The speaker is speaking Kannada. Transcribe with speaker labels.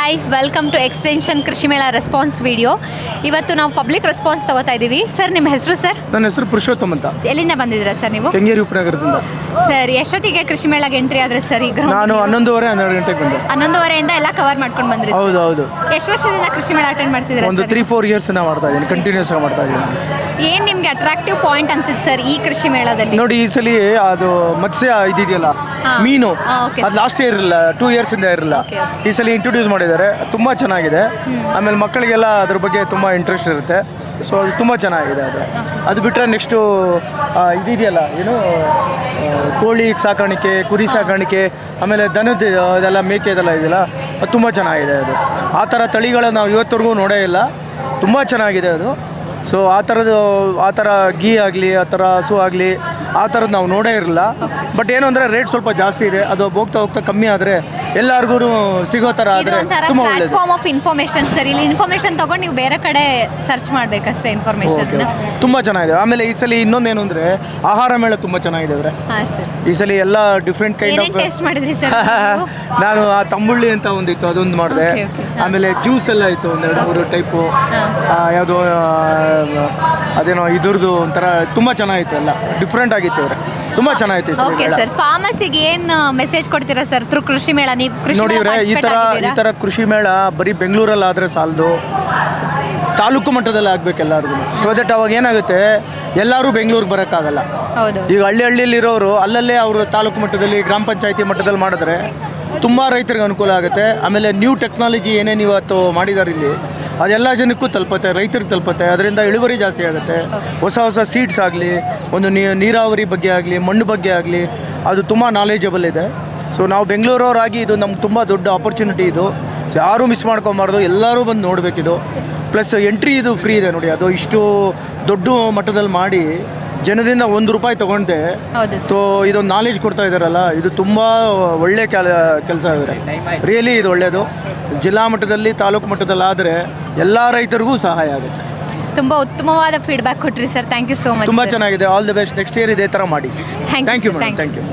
Speaker 1: ಹಾಯ್, ವೆಲ್ಕಮ್ ಟು ಎಕ್ಸ್ಟೆನ್ಷನ್ ಕೃಷಿ ಮೇಳ ರೆಸ್ಪಾನ್ಸ್ ವಿಡಿಯೋ. ಇವತ್ತು ನಾವು ಪಬ್ಲಿಕ್ ರೆಸ್ಪಾನ್ಸ್ ತಗೋತಾ ಇದ್ದೀವಿ. ಸರ್, ನಿಮ್ಮ ಹೆಸರು ಸರ್?
Speaker 2: ನನ್ನ ಹೆಸರು ಪುರುಷೋತ್ತಮ್ ಅಂತ.
Speaker 1: ಎಲ್ಲಿಂದ ಬಂದಿದ್ದೀರಾ ಸರ್ ನೀವು?
Speaker 2: ಕೆಂಗೇರಿ ಉಪನಗರದಿಂದ.
Speaker 1: ಸರ್, ಎಷ್ಟೊತ್ತಿಗೆ ಕೃಷಿ ಮೇಳಗೆ ಎಂಟ್ರಿ ಆದ್ರೆ ಸರ್? ಈಗ
Speaker 2: ನಾನು 11:30 ಗಂಟೆಗೆ ಬಂದೆ.
Speaker 1: 11:30 ಎಲ್ಲ ಕವರ್ ಮಾಡ್ಕೊಂಡು ಬಂದ್ರಿ?
Speaker 2: ಹೌದು.
Speaker 1: ಎಷ್ಟು ವರ್ಷದಿಂದ ಕೃಷಿ ಮೇಳ ಅಟೆಂಡ್ ಮಾಡ್ತಿದ್ದೀರಾ?
Speaker 2: ಒಂದು 3-4 ಇಯರ್ಸ್ ಮಾಡ್ತಾ ಇದ್ದೀನಿ, ಕಂಟಿನ್ಯೂಸ್ ಆಗಿ ಮಾಡ್ತಾ ಇದ್ದೀನಿ.
Speaker 1: ಏನು ನಿಮಗೆ ಅಟ್ರಾಕ್ಟಿವ್ ಪಾಯಿಂಟ್ ಅನ್ಸುತ್ತೆ ಸರ್ ಈ ಕೃಷಿ ಮೇಳದಲ್ಲಿ?
Speaker 2: ನೋಡಿ, ಈ ಸಲ ಅದು ಮತ್ಸ್ಯ ಇದಿದೆಯಲ್ಲ, ಮೀನು, ಅದು ಲಾಸ್ಟ್ ಇಯರ್ ಇರಲಿಲ್ಲ, 2 years ಇಂದ ಇರಲಿಲ್ಲ. ಈ ಸಲ ಇಂಟ್ರೊಡ್ಯೂಸ್ ಮಾಡಿದ್ದಾರೆ, ತುಂಬ ಚೆನ್ನಾಗಿದೆ. ಆಮೇಲೆ ಮಕ್ಕಳಿಗೆಲ್ಲ ಅದ್ರ ಬಗ್ಗೆ ತುಂಬ ಇಂಟ್ರೆಸ್ಟ್ ಇರುತ್ತೆ. ಸೊ ಅದು ತುಂಬ ಚೆನ್ನಾಗಿದೆ. ಅದು ಬಿಟ್ಟರೆ ನೆಕ್ಸ್ಟು ಇದೆಯಲ್ಲ, ಏನು ಕೋಳಿ ಸಾಕಾಣಿಕೆ, ಕುರಿ ಸಾಕಾಣಿಕೆ, ಆಮೇಲೆ ದನದ ಇದೆಲ್ಲ, ಮೇಕೆ ಇದೆಲ್ಲ ಇದೆಯಲ್ಲ, ಅದು ತುಂಬ ಚೆನ್ನಾಗಿದೆ. ಅದು ಆ ಥರ ತಳಿಗಳನ್ನ ನಾವು ಇವತ್ತವರೆಗೂ ನೋಡೇ ಇಲ್ಲ. ತುಂಬ ಚೆನ್ನಾಗಿದೆ ಅದು. ಸೊ ಆ ಥರ ಗೀ ಆಗಲಿ, ಆ ಥರ ಹಸು ಆಗಲಿ, ಆ ಥರದ್ದು ನಾವು ನೋಡೇ ಇರಲಿಲ್ಲ. ಬಟ್ ಏನು ಅಂದರೆ ರೇಟ್ ಸ್ವಲ್ಪ ಜಾಸ್ತಿ ಇದೆ. ಅದು ಹೋಗ್ತಾ ಕಮ್ಮಿ ಆದರೆ ಎಲ್ಲರಿಗೂ ಸಿಗೋ ಥರ ಆದರೆ ತುಂಬ ಒಳ್ಳೆಯದು.
Speaker 1: Platform of information sir. ಇಲ್ಲಿ ಇನ್ಫಾರ್ಮೇಷನ್ ತೊಗೊಂಡು ನೀವು ಬೇರೆ ಕಡೆ ಸರ್ಚ್ ಮಾಡಬೇಕಷ್ಟೇ ಇನ್ಫಾರ್ಮೇಷನ್.
Speaker 2: ತುಂಬ ಚೆನ್ನಾಗಿದೆ. ಆಮೇಲೆ ಈ ಸಲ ಇನ್ನೊಂದೇನು ಅಂದರೆ ಆಹಾರ ಮೇಳ ತುಂಬ ಚೆನ್ನಾಗಿದೆ ಅವರೇ.
Speaker 1: ಹಾಂ ಸರ್.
Speaker 2: ಈ ಸಲ ಎಲ್ಲ ಡಿಫ್ರೆಂಟ್ ಕೈಂಡ್ ಆಫ್
Speaker 1: ಟೇಸ್ಟ್ ಮಾಡಿದ್ರಿ ಸರ್?
Speaker 2: ನಾನು ಆ ತಂಬುಳ್ಳಿ ಅಂತ ಒಂದಿತ್ತು, ಅದೊಂದು ಮಾಡಿದೆ. ಆಮೇಲೆ ಜ್ಯೂಸ್ ಎಲ್ಲ ಇತ್ತು, 2-3 ಟೈಪು. ಯಾವುದೋ ಅದೇನೋ ಇದ್ರದ್ದು ಒಂಥರ ತುಂಬ ಚೆನ್ನಾಗಿತ್ತು, ಎಲ್ಲ ಡಿಫ್ರೆಂಟ್ ಆಗಿತ್ತು ಅವರೇ. ತುಂಬ ಚೆನ್ನಾಗಿತ್ತು.
Speaker 1: ಓಕೆ ಸರ್, ಫಾರ್ಮರ್ಸಿಗೆ ಏನು ಮೆಸೇಜ್ ಕೊಡ್ತೀರಾ ಸರ್ ಥ್ರೂ ಕೃಷಿ ಮೇಳ? ನೀವು ಕೃಷಿ
Speaker 2: ನೋಡಿ ಇವರೇ, ಈ ಥರ ಕೃಷಿ ಮೇಳ ಬರೀ ಬೆಂಗಳೂರಲ್ಲಿ ಆದರೆ ಸಾಲದು, ತಾಲೂಕು ಮಟ್ಟದಲ್ಲಿ ಆಗಬೇಕು ಎಲ್ಲರಿಗೂ. ಸೊ ದಟ್ ಅವಾಗ ಏನಾಗುತ್ತೆ, ಎಲ್ಲರೂ ಬೆಂಗಳೂರಿಗೆ ಬರೋಕ್ಕಾಗಲ್ಲ. ಈಗ ಹಳ್ಳಿಯಲ್ಲಿರೋರು ಅಲ್ಲಲ್ಲೇ ಅವರು ತಾಲೂಕು ಮಟ್ಟದಲ್ಲಿ, ಗ್ರಾಮ ಪಂಚಾಯತಿ ಮಟ್ಟದಲ್ಲಿ ಮಾಡಿದ್ರೆ ತುಂಬ ರೈತರಿಗೆ ಅನುಕೂಲ ಆಗುತ್ತೆ. ಆಮೇಲೆ ನ್ಯೂ ಟೆಕ್ನಾಲಜಿ ಏನೇನು ಇವತ್ತು ಮಾಡಿದ್ದಾರೆ ಇಲ್ಲಿ, ಅದೆಲ್ಲ ಜನಕ್ಕೂ ತಲುಪುತ್ತೆ, ರೈತರಿಗೆ ತಲುಪುತ್ತೆ. ಅದರಿಂದ ಇಳುವರಿ ಜಾಸ್ತಿ ಆಗುತ್ತೆ. ಹೊಸ ಸೀಡ್ಸ್ ಆಗಲಿ, ಒಂದು ನೀರಾವರಿ ಬಗ್ಗೆ ಆಗಲಿ, ಮಣ್ಣು ಬಗ್ಗೆ ಆಗಲಿ, ಅದು ತುಂಬ ನಾಲೆಜಬಲ್ ಇದೆ. ಸೊ ನಾವು ಬೆಂಗಳೂರವರಾಗಿ ಇದು ನಮ್ಗೆ ತುಂಬ ದೊಡ್ಡ ಆಪರ್ಚುನಿಟಿ ಇದು. ಸೊ ಯಾರೂ ಮಿಸ್ ಮಾಡ್ಕೊಬಾರ್ದು, ಎಲ್ಲರೂ ಬಂದು ನೋಡಬೇಕಿದು. ಪ್ಲಸ್ ಎಂಟ್ರಿ ಇದು ಫ್ರೀ ಇದೆ ನೋಡಿ. ಅದು ಇಷ್ಟು ದೊಡ್ಡ ಮಟ್ಟದಲ್ಲಿ ಮಾಡಿ ಜನದಿಂದ ₹1 ತೊಗೊಂಡೆ. ಸೊ ಇದೊಂದು ನಾಲೆಜ್ ಕೊಡ್ತಾ ಇದ್ದಾರಲ್ಲ, ಇದು ತುಂಬ ಒಳ್ಳೆ ಕೆಲಸ ಇದೆ. ರಿಯಲಿ ಇದು ಒಳ್ಳೆಯದು. ಜಿಲ್ಲಾ ಮಟ್ಟದಲ್ಲಿ, ತಾಲೂಕು ಮಟ್ಟದಲ್ಲಿ ಆದರೆ ಎಲ್ಲ ರೈತರಿಗೂ ಸಹಾಯ ಆಗುತ್ತೆ.
Speaker 1: ತುಂಬ ಉತ್ತಮವಾದ ಫೀಡ್ಬ್ಯಾಕ್ ಕೊಟ್ರಿ sir. Thank you so much.
Speaker 2: ತುಂಬ ಚೆನ್ನಾಗಿದೆ. All the best. Next year ಇದೇ ಥರ ಮಾಡಿ.
Speaker 1: Thank you.
Speaker 2: Thank you.